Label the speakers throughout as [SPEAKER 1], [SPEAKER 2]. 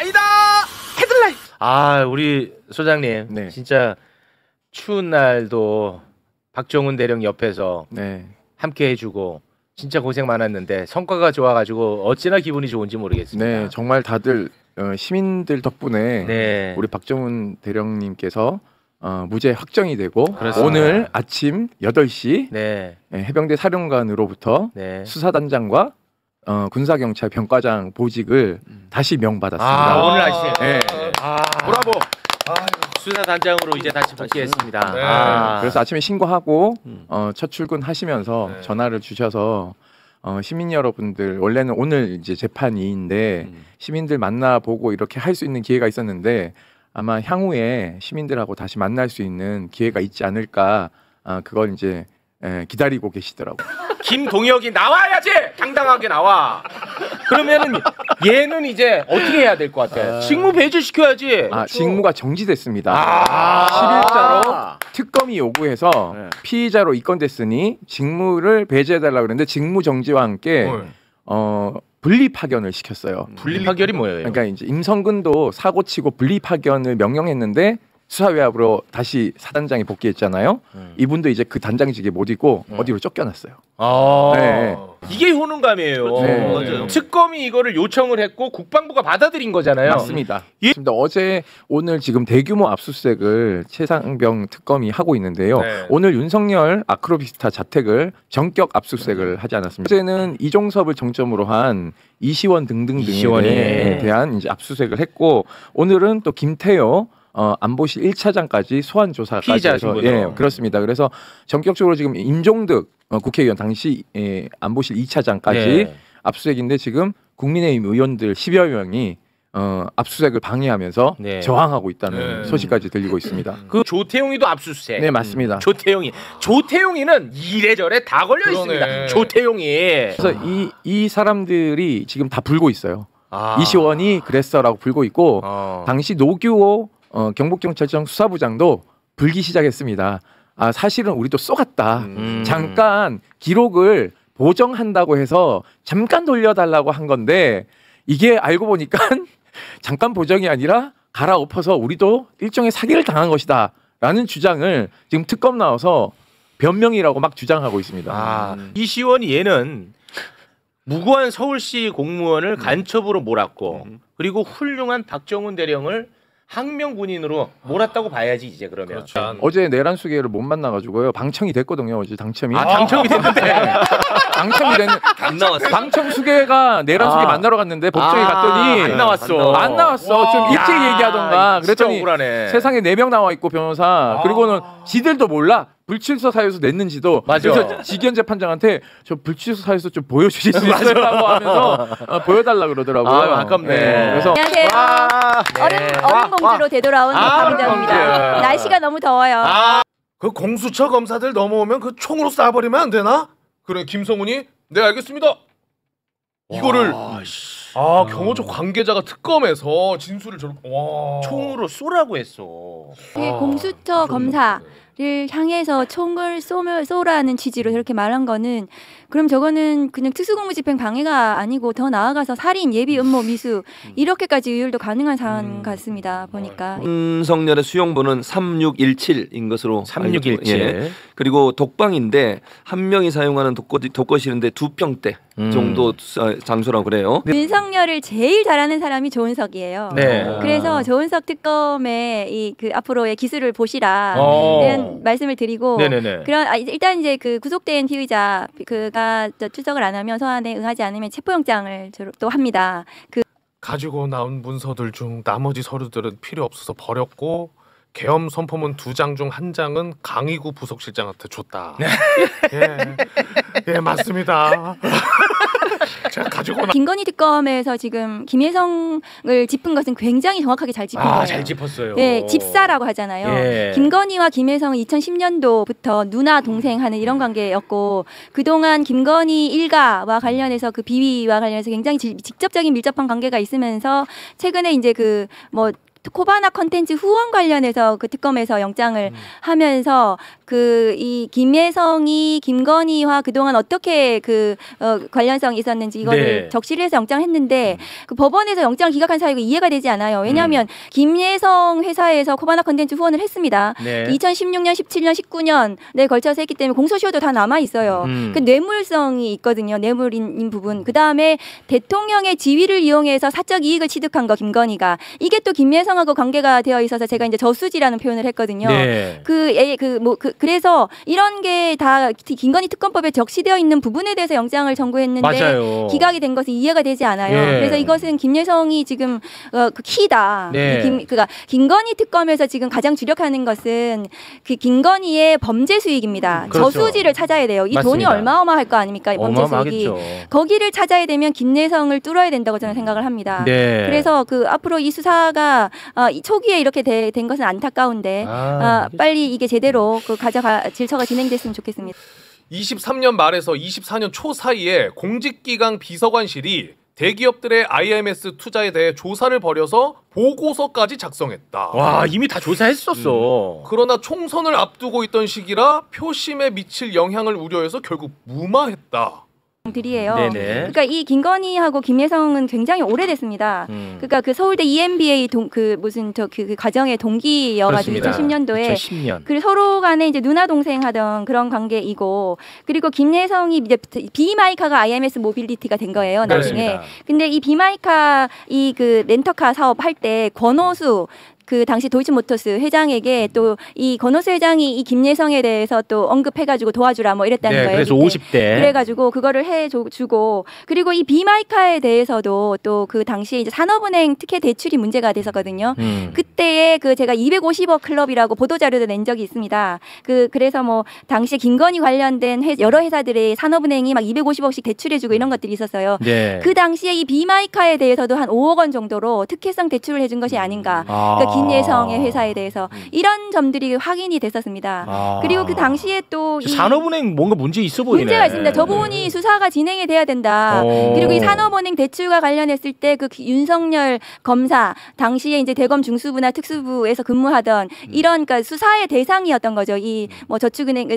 [SPEAKER 1] 아니다 헤드라인. 아 우리 소장님
[SPEAKER 2] 네.
[SPEAKER 1] 진짜 추운 날도 박정훈 대령 옆에서
[SPEAKER 2] 네.
[SPEAKER 1] 함께 해주고 진짜 고생 많았는데 성과가 좋아가지고 어찌나 기분이 좋은지 모르겠습니다.
[SPEAKER 2] 네, 정말 다들 시민들 덕분에
[SPEAKER 1] 네.
[SPEAKER 2] 우리 박정훈 대령님께서 무죄 확정이 되고
[SPEAKER 1] 그렇습니다.
[SPEAKER 2] 오늘 아침 8시
[SPEAKER 1] 네.
[SPEAKER 2] 해병대 사령관으로부터
[SPEAKER 1] 네.
[SPEAKER 2] 수사단장과 군사경찰 병과장 보직을 다시 명받았습니다.
[SPEAKER 1] 오늘 아침.
[SPEAKER 2] 네.
[SPEAKER 1] 브라보. 수사단장으로 이제 다시 복귀했습니다.
[SPEAKER 3] 네.
[SPEAKER 2] 그래서 아침에 신고하고 첫 출근하시면서
[SPEAKER 1] 네.
[SPEAKER 2] 전화를 주셔서 시민 여러분들 원래는 오늘 이제 재판이인데 시민들 만나보고 이렇게 할 수 있는 기회가 있었는데 아마 향후에 시민들하고 다시 만날 수 있는 기회가 있지 않을까 그걸 이제 기다리고 계시더라고요.
[SPEAKER 1] 김동혁이 나와야지 당당하게 나와. 그러면은 얘는 이제 어떻게 해야 될 것 같아? 직무 배제시켜야지.
[SPEAKER 2] 직무가 정지됐습니다. 10일자로 특검이 요구해서 피의자로 입건됐으니 직무를 배제해달라고 그랬는데 직무 정지와 함께 분리 파견을 시켰어요.
[SPEAKER 1] 분리 파견이 뭐예요?
[SPEAKER 2] 그러니까 이제 임성근도 사고치고 분리 파견을 명령했는데 수사외압으로 다시 사단장에 복귀했잖아요. 이분도 이제 그 단장직에 못 있고 어디로 쫓겨났어요. 네.
[SPEAKER 1] 이게 효능감이에요.
[SPEAKER 2] 네.
[SPEAKER 1] 맞아요. 특검이 이거를 요청을 했고 국방부가 받아들인 거잖아요.
[SPEAKER 2] 맞습니다. 어제 오늘 지금 대규모 압수수색을 최상병 특검이 하고 있는데요.
[SPEAKER 1] 네.
[SPEAKER 2] 오늘 윤석열 아크로비스타 자택을 전격 압수수색을 하지 않았습니다. 어제는 이종섭을 정점으로 한 이시원 등등등에 대한 이제 압수수색을 했고 오늘은 또 김태효 안보실 1차장까지 소환 조사까지 해서 그렇습니다. 그래서 전격적으로 지금 임종득 국회의원 당시 안보실 2차장까지 압수수색인데 지금 국민의힘 의원들 10여 명이 압수수색을 방해하면서 저항하고 있다는 소식까지 들리고 있습니다.
[SPEAKER 1] 그 조태용이도 압수수색.
[SPEAKER 2] 네, 맞습니다.
[SPEAKER 1] 조태용이는 이래저래 다 걸려 있습니다. 조태용이.
[SPEAKER 2] 그래서 이 사람들이 지금 다 불고 있어요. 이시원이 그랬어라고 불고 있고 당시 노규호 경북경찰청 수사부장도 불기 시작했습니다. 사실은 우리도 쏘갔다. 잠깐 기록을 보정한다고 해서 잠깐 돌려달라고 한 건데 이게 알고 보니까 잠깐 보정이 아니라 갈아엎어서 우리도 일종의 사기를 당한 것이다 라는 주장을 지금 특검 나와서 변명이라고 막 주장하고 있습니다.
[SPEAKER 1] 이시원이 얘는 무고한 서울시 공무원을 간첩으로 몰았고 그리고 훌륭한 박정훈 대령을 항명 군인으로 몰았다고 봐야지 이제 그러면.
[SPEAKER 3] 그렇죠.
[SPEAKER 2] 어제 내란수계를 못 만나가지고요. 방청이 됐거든요. 어제 당첨이.
[SPEAKER 1] 당첨이 됐는데.
[SPEAKER 2] 당첨이 됐는.
[SPEAKER 4] 안 나왔어.
[SPEAKER 2] 방청수계가 내란수계 만나러 갔는데 법정에 갔더니
[SPEAKER 1] 안 나왔어.
[SPEAKER 2] 안 나왔어. 좀 일찍 얘기하던가. 그랬더니
[SPEAKER 1] 억울하네.
[SPEAKER 2] 세상에 4명 나와 있고 변호사. 그리고는 지들도 몰라. 불출소 사유서 냈는지도. 그래서 지기현 재판장한테 저 불출소 사유서 좀 보여주실 수 있을까고 하면서 보여달라 그러더라고요.
[SPEAKER 1] 아깝네.
[SPEAKER 2] 그래서
[SPEAKER 5] 안녕하세요. 얼음 봉지로 되돌아온 박민정입니다. 날씨가 너무 더워요.
[SPEAKER 3] 그 공수처 검사들 넘어오면 그 총으로 쏴버리면 안 되나? 그래 김성훈이 네 알겠습니다. 이거를 경호처 관계자가 특검에서 진술을 저렇게
[SPEAKER 1] 총으로 쏘라고 했어.
[SPEAKER 5] 공수처 검사를 향해서 총을 쏘라는 취지로 이렇게 말한 거는 그럼 저거는 그냥 특수공무집행 방해가 아니고 더 나아가서 살인, 예비 음모, 미수 이렇게까지 의율도 가능한 사안 같습니다. 보니까.
[SPEAKER 4] 윤석열의 수용보는 3617인 것으로
[SPEAKER 1] 3617.
[SPEAKER 4] 그리고 독방인데 한 명이 사용하는 독거실인데 2평대 정도 장소라고 그래요.
[SPEAKER 5] 윤석열을 제일 잘하는 사람이 조은석이에요.
[SPEAKER 1] 네.
[SPEAKER 5] 그래서 조은석 특검의 그 앞으로의 기술을 보시라 이런 말씀을 드리고 일단 이제 그 구속된 피의자 그가 출석을 안 하면 소환에 응하지 않으면 체포영장을 또 합니다.
[SPEAKER 3] 가지고 나온 문서들 중 나머지 서류들은 필요 없어서 버렸고 계엄 선포문 2장 중 1장은 강희구 부속실장한테 줬다. 예, 맞습니다. 제가 가지고
[SPEAKER 5] 김건희 특검에서 지금 김혜성을 짚은 것은 굉장히 정확하게 잘 짚은 거예요.
[SPEAKER 1] 잘 짚었어요.
[SPEAKER 5] 네, 집사라고 하잖아요. 김건희와 김혜성은 2010년도부터 누나 동생 하는 이런 관계였고 그동안 김건희 일가와 관련해서 그 비위와 관련해서 굉장히 직접적인 밀접한 관계가 있으면서 최근에 이제 코바나 컨텐츠 후원 관련해서 그 특검에서 영장을 하면서 그 이 김예성이 김건희와 그동안 어떻게 그 관련성이 있었는지 이거를
[SPEAKER 1] 네.
[SPEAKER 5] 적시를 해서 영장했는데 그 법원에서 영장을 기각한 사유가 이해가 되지 않아요. 왜냐하면 김예성 회사에서 코바나 컨텐츠 후원을 했습니다.
[SPEAKER 1] 네.
[SPEAKER 5] 2016년, 17년, 19년에 걸쳐서 했기 때문에 공소시효도 다 남아 있어요. 그 뇌물성이 있거든요. 뇌물인 부분. 그 다음에 대통령의 지위를 이용해서 사적 이익을 취득한 거 김건희가 이게 또 김예성하고 관계가 되어 있어서 제가 이제 저수지라는 표현을 했거든요.
[SPEAKER 1] 네.
[SPEAKER 5] 그래서 이런 게 다 김건희 특검법에 적시되어 있는 부분에 대해서 영장을 청구했는데
[SPEAKER 1] 맞아요.
[SPEAKER 5] 기각이 된 것은 이해가 되지 않아요.
[SPEAKER 1] 네.
[SPEAKER 5] 그래서 이것은 김예성이 지금 그 키다.
[SPEAKER 1] 네.
[SPEAKER 5] 그러니까 김건희 특검에서 지금 가장 주력하는 것은 그 김건희의 범죄 수익입니다.
[SPEAKER 1] 그렇죠.
[SPEAKER 5] 저수지를 찾아야 돼요. 이 돈이
[SPEAKER 1] 맞습니다.
[SPEAKER 5] 어마어마할 거 아닙니까? 범죄 수익이.
[SPEAKER 1] 어마어마하겠죠.
[SPEAKER 5] 거기를 찾아야 되면 김예성을 뚫어야 된다고 저는 생각을 합니다.
[SPEAKER 1] 네.
[SPEAKER 5] 그래서 그 앞으로 이 수사가 이 초기에 이렇게 된 것은 안타까운데 빨리 이게 제대로 그 질서가 진행됐으면 좋겠습니다.
[SPEAKER 3] 23년 말에서 24년 초 사이에 공직기강 비서관실이 대기업들의 IMS 투자에 대해 조사를 벌여서 보고서까지 작성했다.
[SPEAKER 1] 와 이미 다 조사했었어.
[SPEAKER 3] 그러나 총선을 앞두고 있던 시기라 표심에 미칠 영향을 우려해서 결국 무마했다.
[SPEAKER 5] 들이에요.
[SPEAKER 1] 네네.
[SPEAKER 5] 그러니까 이 김건희하고 김예성은 굉장히 오래됐습니다. 그러니까 그 서울대 EMBA 그 과정의 동기여가지고
[SPEAKER 1] 그렇습니다.
[SPEAKER 5] 2010년도에
[SPEAKER 1] 2010년.
[SPEAKER 5] 그 서로 간에 이제 누나 동생 하던 그런 관계이고 그리고 김예성이 이제 비마이카가 IMS 모빌리티가 된 거예요 나중에.
[SPEAKER 1] 그렇습니다.
[SPEAKER 5] 근데 이 비마이카 이 그 렌터카 사업 할 때 권오수 그 당시 도이치모터스 회장에게 또 이 권오수 회장이 이 김예성에 대해서 또 언급해가지고 도와주라 뭐 이랬다는
[SPEAKER 1] 네,
[SPEAKER 5] 거예요.
[SPEAKER 1] 그래서
[SPEAKER 5] 그때.
[SPEAKER 1] 50대.
[SPEAKER 5] 그래가지고 그거를 해주고 그리고 이 비마이카에 대해서도 또 그 당시에 이제 산업은행 특혜 대출이 문제가 됐었거든요. 그때에 그 제가 250억 클럽이라고 보도자료도 낸 적이 있습니다. 그래서 뭐 당시에 김건희 관련된 여러 회사들의 산업은행이 막 250억씩 대출해주고 이런 것들이 있었어요.
[SPEAKER 1] 네.
[SPEAKER 5] 그 당시에 이 비마이카에 대해서도 한 5억 원 정도로 특혜성 대출을 해준 것이 아닌가. 그러니까 김예성의 회사에 대해서 이런 점들이 확인이 됐었습니다. 그리고 그 당시에 또 이
[SPEAKER 1] 산업은행 뭔가 문제 있어 보이네.
[SPEAKER 5] 문제가 있습니다. 저 부분이 수사가 진행이 돼야 된다. 그리고 이 산업은행 대출과 관련했을 때 그 윤석열 검사 당시에 이제 대검 중수부나 특수부에서 근무하던 이런 그러니까 수사의 대상이었던 거죠. 이 뭐 저축은행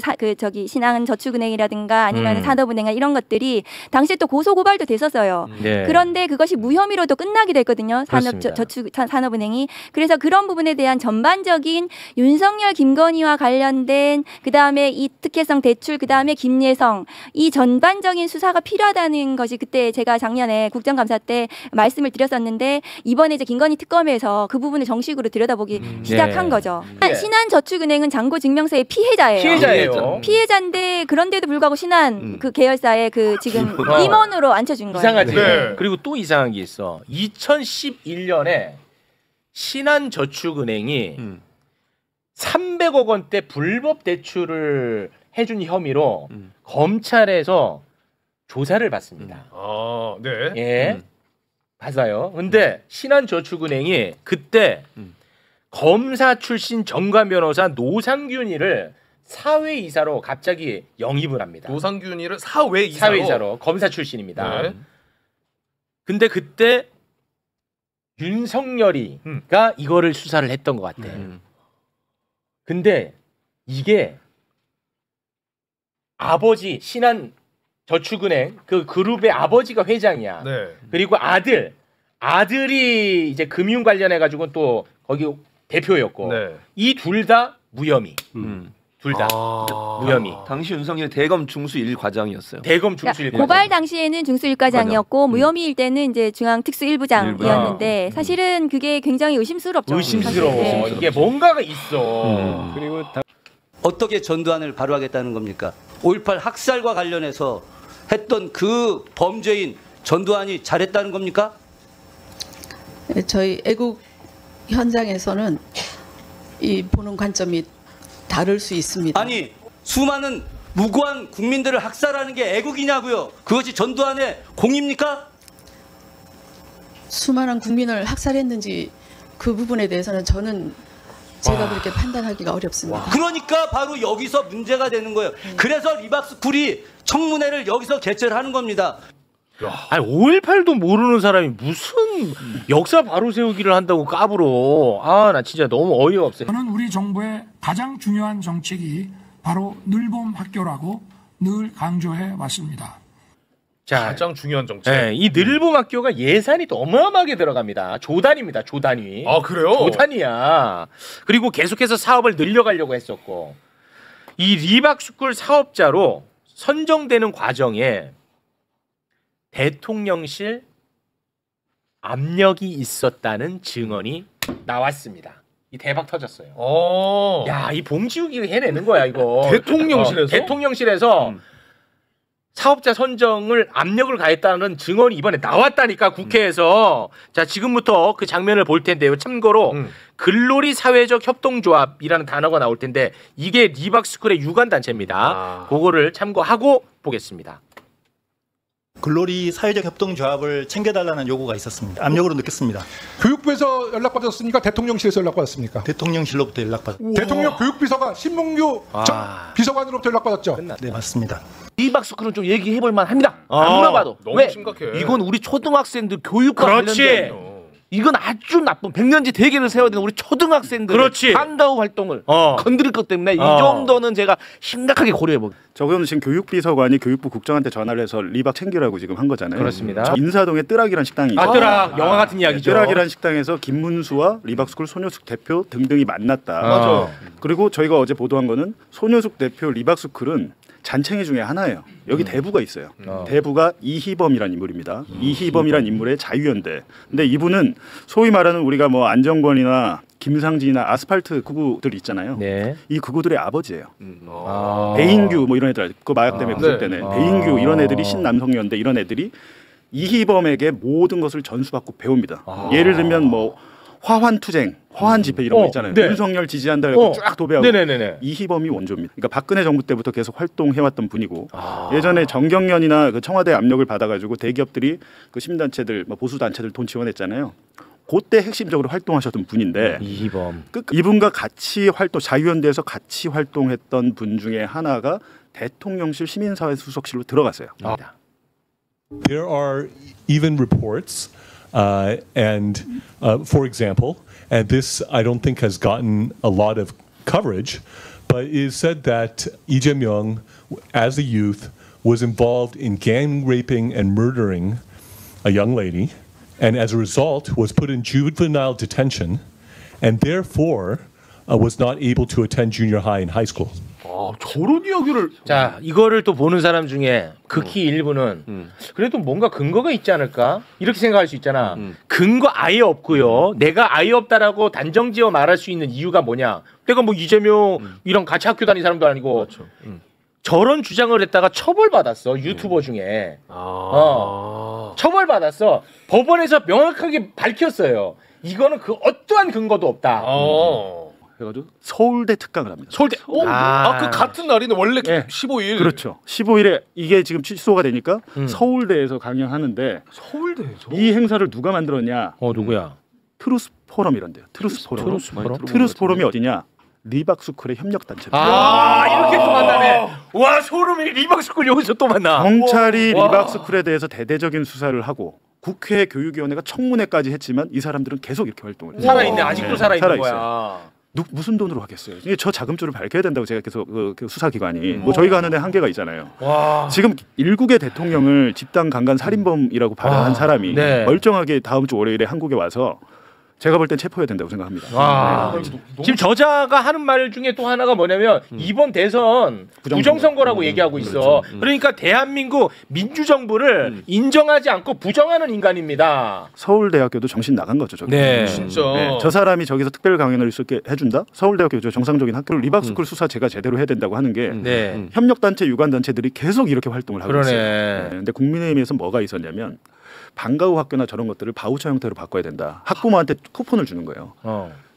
[SPEAKER 5] 신한저축은행이라든가 아니면 산업은행 이런 것들이 당시에 또 고소 고발도 됐었어요.
[SPEAKER 1] 네.
[SPEAKER 5] 그런데 그것이 무혐의로도 끝나게 됐거든요.
[SPEAKER 1] 그렇습니다.
[SPEAKER 5] 산업은행이. 그래서 그런 부분에 대한 전반적인 윤석열 김건희와 관련된 그다음에 이 특혜성 대출 그다음에 김예성 이 전반적인 수사가 필요하다는 것이 그때 제가 작년에 국정감사 때 말씀을 드렸었는데 이번에 이제 김건희 특검에서 그 부분을 정식으로 들여다보기 시작한 거죠.
[SPEAKER 1] 네.
[SPEAKER 5] 신한저축은행은 잔고 증명서의 피해자예요. 피해자인데 그런데도 불구하고 신한 그 계열사에 그 지금 임원으로 앉혀준 거예요.
[SPEAKER 1] 이상하지.
[SPEAKER 3] 네.
[SPEAKER 1] 그리고 또 이상한 게 있어. 2011년에 신한저축은행이 300억 원대 불법 대출을 해준 혐의로 검찰에서 조사를 받습니다.
[SPEAKER 3] 아, 네.
[SPEAKER 1] 예, 받아요. 근데 신한저축은행이 그때 검사 출신 정관 변호사 노상균이를 사회이사로 갑자기 영입을 합니다.
[SPEAKER 3] 노상균이를 사회이사로.
[SPEAKER 1] 사회이사로 검사 출신입니다.
[SPEAKER 3] 네.
[SPEAKER 1] 근데 그때 윤석열이가 이거를 수사를 했던 것 같아. 근데 이게 아버지 신한저축은행 그 그룹의 아버지가 회장이야.
[SPEAKER 3] 네.
[SPEAKER 1] 그리고 아들이 이제 금융 관련해 가지고 또 거기 대표였고
[SPEAKER 3] 네.
[SPEAKER 1] 이 둘 다 무혐의. 둘 다 무혐의.
[SPEAKER 4] 당시 윤석열 대검 중수 1과장이었어요.
[SPEAKER 1] 대검 중수
[SPEAKER 5] 그러니까
[SPEAKER 1] 1과장.
[SPEAKER 5] 고발 당시에는 중수 1과장이었고 무혐의일 때는 이제 중앙 특수 1부장이었는데 사실은 그게 굉장히 의심스럽죠.
[SPEAKER 1] 의심스러워.
[SPEAKER 5] 사실. 네.
[SPEAKER 1] 이게 뭔가가 있어.
[SPEAKER 6] 그리고 어떻게 전두환을 발효하겠다는 겁니까? 5.18 학살과 관련해서 했던 그 범죄인 전두환이 잘했다는 겁니까?
[SPEAKER 7] 저희 애국 현장에서는 이 보는 관점이 다를 수 있습니다.
[SPEAKER 6] 아니 수많은 무고한 국민들을 학살하는 게 애국이냐고요? 그것이 전두환의 공입니까?
[SPEAKER 7] 수많은 국민을 학살했는지 그 부분에 대해서는 저는 제가 그렇게 판단하기가 어렵습니다.
[SPEAKER 6] 그러니까 바로 여기서 문제가 되는 거예요. 그래서 리박스쿨이 청문회를 여기서 개최를 하는 겁니다.
[SPEAKER 1] 아니 5.18도 모르는 사람이 무슨 역사 바로 세우기를 한다고 까불어. 아, 나 진짜 너무 어이가 없어요.
[SPEAKER 8] 저는 우리 정부의 가장 중요한 정책이 바로 늘봄 학교라고 늘 강조해 왔습니다.
[SPEAKER 1] 자,
[SPEAKER 3] 가장 중요한 정책.
[SPEAKER 1] 네, 이 늘봄 학교가 예산이 또 어마어마하게 들어갑니다. 조 단위입니다. 조 단위.
[SPEAKER 3] 아, 그래요?
[SPEAKER 1] 조 단위야. 그리고 계속해서 사업을 늘려가려고 했었고 이 리박스쿨 사업자로 선정되는 과정에 대통령실 압력이 있었다는 증언이 나왔습니다. 이 대박 터졌어요. 야, 이 봉지욱이가 해내는 거야 이거.
[SPEAKER 3] 대통령실에서?
[SPEAKER 1] 대통령실에서 사업자 선정을 압력을 가했다는 증언이 이번에 나왔다니까 국회에서. 자, 지금부터 그 장면을 볼 텐데요. 참고로 글로리 사회적 협동조합이라는 단어가 나올 텐데 이게 리박스쿨의 유관 단체입니다. 그거를 참고하고 보겠습니다.
[SPEAKER 9] 글로리 사회적 협동조합을 챙겨달라는 요구가 있었습니다. 압력으로 느꼈습니다.
[SPEAKER 10] 교육부에서 연락받았습니까? 대통령실에서 연락받았습니까?
[SPEAKER 9] 대통령실로부터 연락받았습니다.
[SPEAKER 10] 대통령 교육비서가 신문규 비서관으로부터 연락받았죠?
[SPEAKER 9] 네, 맞습니다.
[SPEAKER 11] 리박스쿨은 좀 얘기해볼 만합니다. 아무나 봐도.
[SPEAKER 3] 너무
[SPEAKER 11] 왜?
[SPEAKER 3] 심각해.
[SPEAKER 11] 이건 우리 초등학생들 교육과
[SPEAKER 1] 그렇지.
[SPEAKER 11] 관련된 이건 아주 나쁜 백년지 대계를 세워야 되는 우리 초등학생들
[SPEAKER 1] 그렇지.
[SPEAKER 11] 방과후 활동을 건드릴 것 때문에 이 정도는 제가 심각하게 고려해보겠습니다.
[SPEAKER 12] 저거는 지금 교육비서관이 교육부 국장한테 전화를 해서 리박 챙기라고 지금 한 거잖아요.
[SPEAKER 1] 그렇습니다.
[SPEAKER 12] 인사동에 뜨락이라는 식당이 있어요.
[SPEAKER 1] 뜨락 영화 같은 이야기죠.
[SPEAKER 12] 뜨락이라는 식당에서 김문수와 리박스쿨 손효숙 대표 등등이 만났다.
[SPEAKER 1] 맞아.
[SPEAKER 12] 그리고 저희가 어제 보도한 거는 손효숙 대표 리박스쿨은 잔챙이 중에 하나예요. 여기 대부가 있어요. 대부가 이희범이라는 인물입니다. 이희범이라는 인물의 자유연대. 근데 이분은 소위 말하는 우리가 뭐 안정권이나 김상진이나 아스팔트 극우들 있잖아요.
[SPEAKER 1] 네.
[SPEAKER 12] 이 극우들의 아버지예요. 배인규 뭐 이런 애들 그 마약 때문에 구속되네. 배인규 이런 애들이 신남성연대 이런 애들이 이희범에게 모든 것을 전수받고 배웁니다. 예를 들면 뭐 화환투쟁, 화환집회 이런 거 있잖아요.
[SPEAKER 1] 네.
[SPEAKER 12] 윤석열 지지한다 해서 쫙 도배하고
[SPEAKER 1] 네네네네.
[SPEAKER 12] 이희범이 원조입니다. 그러니까 박근혜 정부 때부터 계속 활동해왔던 분이고 예전에 정경련이나 그 청와대 압력을 받아가지고 대기업들이 그 시민단체들, 뭐 보수단체들 돈 지원했잖아요. 그때 핵심적으로 활동하셨던 분인데
[SPEAKER 1] 이희범.
[SPEAKER 12] 이분과 같이 자유연대에서 같이 활동했던 분 중에 하나가 대통령실 시민사회 수석실로 들어갔어요.
[SPEAKER 13] There are even reports, for example, and this I don't think has gotten a lot of coverage, but it is said that Lee Jae-myung, as a youth, was involved in gang raping and murdering a young lady, and as a result was put in juvenile detention, and therefore was not able to attend junior high and high school.
[SPEAKER 3] 저런 이야기를.
[SPEAKER 1] 자, 이거를 또 보는 사람 중에 극히 일부는 그래도 뭔가 근거가 있지 않을까 이렇게 생각할 수 있잖아. 근거 아예 없고요. 내가 아예 없다라고 단정지어 말할 수 있는 이유가 뭐냐. 내가 뭐 이재명이랑 같이 학교 다닌 사람도 아니고
[SPEAKER 3] 그렇죠.
[SPEAKER 1] 저런 주장을 했다가 처벌받았어. 유튜버 중에. 처벌받았어. 법원에서 명확하게 밝혔어요. 이거는 그 어떠한 근거도 없다.
[SPEAKER 12] 그래가지고 서울대 특강을 합니다.
[SPEAKER 1] 서울대.
[SPEAKER 3] 그 같은 날이네. 원래 15일.
[SPEAKER 12] 그렇죠. 15일에 이게 지금 취소가 되니까 서울대에서 강연하는데
[SPEAKER 3] 서울대에서
[SPEAKER 12] 이 행사를 누가 만들었냐?
[SPEAKER 1] 누구야?
[SPEAKER 12] 트루스 포럼이란데요. 트루스 포럼. 트루스 포럼이 어디냐? 리박스쿨의 협력단체.
[SPEAKER 1] 이렇게 또 만나네. 와, 소름이. 리박스쿨 여기서 또 만나.
[SPEAKER 12] 경찰이 리박스쿨에 대해서 대대적인 수사를 하고 국회 교육위원회가 청문회까지 했지만 이 사람들은 계속 이렇게 활동을 해요.
[SPEAKER 1] 살아있네. 아직도 살아있는 거야.
[SPEAKER 12] 있어요. 무슨 돈으로 하겠어요? 이게 저 자금줄을 밝혀야 된다고 제가 계속 그 수사기관이 뭐 저희가 하는 데 한계가 있잖아요. 지금 일국의 대통령을 집단 강간 살인범이라고 발언한 사람이 멀쩡하게 다음 주 월요일에 한국에 와서 제가 볼 땐 체포해야 된다고 생각합니다.
[SPEAKER 1] 지금 저자가 하는 말 중에 또 하나가 뭐냐면 이번 대선 부정선거라고 얘기하고 있어. 그러니까 대한민국 민주정부를 인정하지 않고 부정하는 인간입니다.
[SPEAKER 12] 서울대학교도 정신 나간 거죠. 저게.
[SPEAKER 3] 진짜.
[SPEAKER 12] 저 사람이 저기서 특별 강연을 있게 해준다? 서울대학교 정상적인 학교를 리박스쿨 수사 제가 제대로 해야 된다고 하는 게 협력단체, 유관단체들이 계속 이렇게 활동을 하고 있어요. 근데 국민의힘에서 뭐가 있었냐면 방과후 학교나 저런 것들을 바우처 형태로 바꿔야 된다. 학부모한테 쿠폰을 주는 거예요.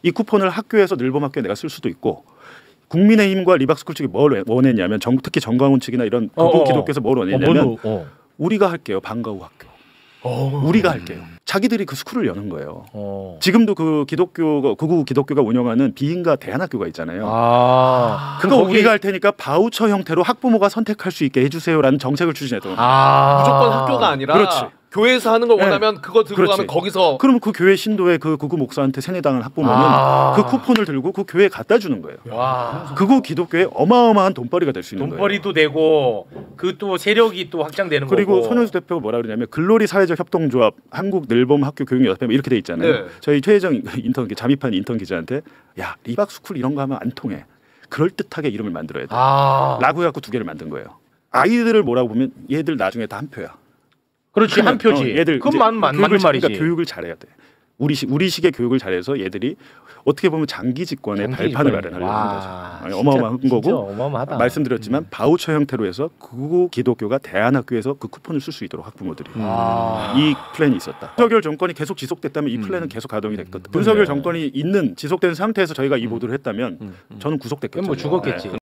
[SPEAKER 12] 이 쿠폰을 학교에서 늘봄 학교에 내가 쓸 수도 있고 국민의힘과 리박스쿨 측이 뭘 원했냐면 특히 정광훈 측이나 이런 극우 기독교에서 뭘 원했냐면 우리가 할게요. 방과후 학교. 우리가 할게요. 자기들이 그 스쿨을 여는 거예요. 지금도 그 극우 기독교가 운영하는 비인가 대안학교가 있잖아요. 그거 우리가 할 테니까 바우처 형태로 학부모가 선택할 수 있게 해주세요라는 정책을 추진했던 겁니다.
[SPEAKER 3] 무조건 학교가 아니라
[SPEAKER 12] 그렇지.
[SPEAKER 3] 교회에서 하는 걸 원하면
[SPEAKER 12] 네.
[SPEAKER 3] 그거 들고
[SPEAKER 12] 그렇지.
[SPEAKER 3] 가면 거기서
[SPEAKER 12] 그러면 그 교회 신도의 그 극우 목사한테 세뇌당한 학부모는 그 쿠폰을 들고 그 교회에 갖다 주는 거예요. 극우 기독교의 어마어마한 돈벌이가 될 수 있는 거예요.
[SPEAKER 1] 돈벌이도 되고 그 또 세력이 또 확장되는
[SPEAKER 12] 그리고
[SPEAKER 1] 거고.
[SPEAKER 12] 손현수 대표가 뭐라 그러냐면 글로리 사회적 협동조합 한국 늘봄 학교 교육연합회 이렇게 돼 있잖아요.
[SPEAKER 1] 네.
[SPEAKER 12] 저희 최혜정 인턴 잠입한 인턴 기자한테 야 리박스쿨 이런 거 하면 안 통해. 그럴 듯하게 이름을 만들어야 돼. 라고 해갖고 2개를 만든 거예요. 아이들을 뭐라고 보면 얘들 나중에 다 한 표야.
[SPEAKER 1] 그렇지 한 표지.
[SPEAKER 12] 얘들
[SPEAKER 1] 그건 맞는 말이지.
[SPEAKER 12] 그러니까 교육을 잘해야 돼. 우리식의 교육을 잘해서 얘들이 어떻게 보면 장기 집권의 발판을 마련하려고 하는 거죠. 아니, 어마어마한 거고
[SPEAKER 1] 어마어마하다.
[SPEAKER 12] 말씀드렸지만 바우처 형태로 해서 극우 기독교가 대안학교에서 그 쿠폰을 쓸 수 있도록 학부모들이 이 플랜이 있었다. 윤석열 정권이 계속 지속됐다면 이 플랜은 계속 가동이 됐거든. 윤석열 정권이 있는 지속된 상태에서 저희가 이 보도를 했다면 저는 구속됐겠죠.
[SPEAKER 1] 뭐 죽었겠지.